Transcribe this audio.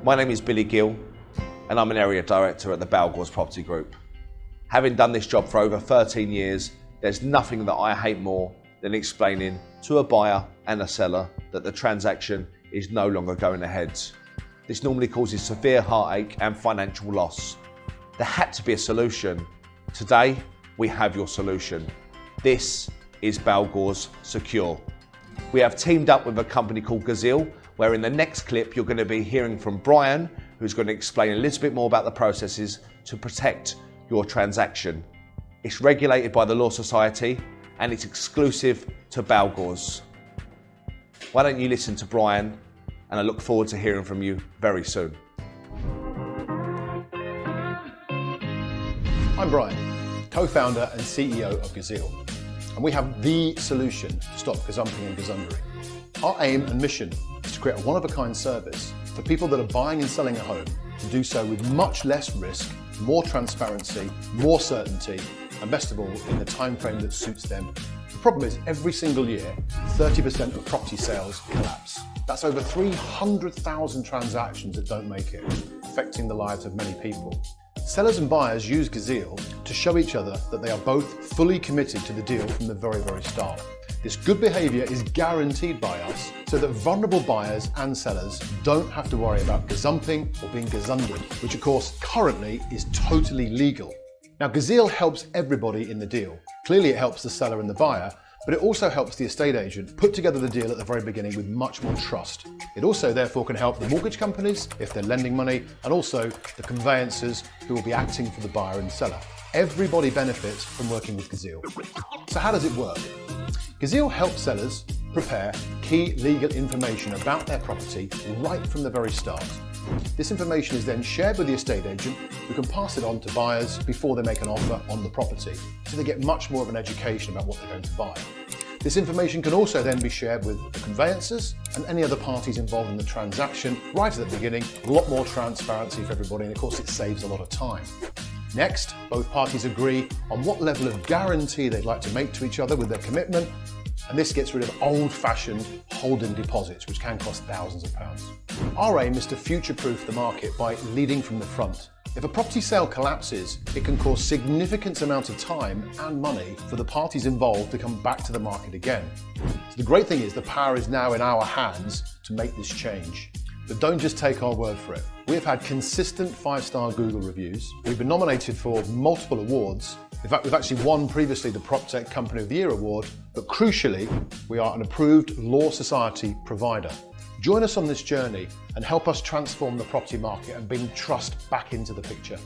My name is Billy Gill and I'm an area director at the Balgores Property Group. Having done this job for over 13 years, there's nothing that I hate more than explaining to a buyer and a seller that the transaction is no longer going ahead. This normally causes severe heartache and financial loss. There had to be a solution. Today, we have your solution. This is Balgores Secure. We have teamed up with a company called Gazelle, where in the next clip you're going to be hearing from Brian, who's going to explain a little bit more about the processes to protect your transaction. It's regulated by the Law Society and it's exclusive to Balgores. Why don't you listen to Brian, and I look forward to hearing from you very soon. I'm Brian, co-founder and CEO of Gazelle, and we have the solution to stop gazumping and gazundering. Our aim and mission is to create a one-of-a-kind service for people that are buying and selling a home to do so with much less risk, more transparency, more certainty, and best of all, in the time frame that suits them. The problem is, every single year, 30% of property sales collapse. That's over 300,000 transactions that don't make it, affecting the lives of many people. Sellers and buyers use Gazelle to show each other that they are both fully committed to the deal from the very start. This good behaviour is guaranteed by us so that vulnerable buyers and sellers don't have to worry about gazumping or being gazundered, which of course currently is totally legal. Now, Gazelle helps everybody in the deal. Clearly it helps the seller and the buyer, but it also helps the estate agent put together the deal at the very beginning with much more trust. It also therefore can help the mortgage companies if they're lending money, and also the conveyancers who will be acting for the buyer and seller. Everybody benefits from working with Gazelle. So how does it work? Gazelle helps sellers prepare key legal information about their property right from the very start. This information is then shared with the estate agent, who can pass it on to buyers before they make an offer on the property, so they get much more of an education about what they're going to buy. This information can also then be shared with the conveyancers and any other parties involved in the transaction right at the beginning. A lot more transparency for everybody, and of course it saves a lot of time. Next, both parties agree on what level of guarantee they'd like to make to each other with their commitment, and this gets rid of old-fashioned holding deposits, which can cost thousands of pounds. Our aim is to future-proof the market by leading from the front. If a property sale collapses, it can cause significant amounts of time and money for the parties involved to come back to the market again. So the great thing is the power is now in our hands to make this change. But don't just take our word for it. We have had consistent 5-star Google reviews. We've been nominated for multiple awards. In fact, we've actually won previously the PropTech Company of the Year award, but crucially, we are an approved Law Society provider. Join us on this journey and help us transform the property market and bring trust back into the picture.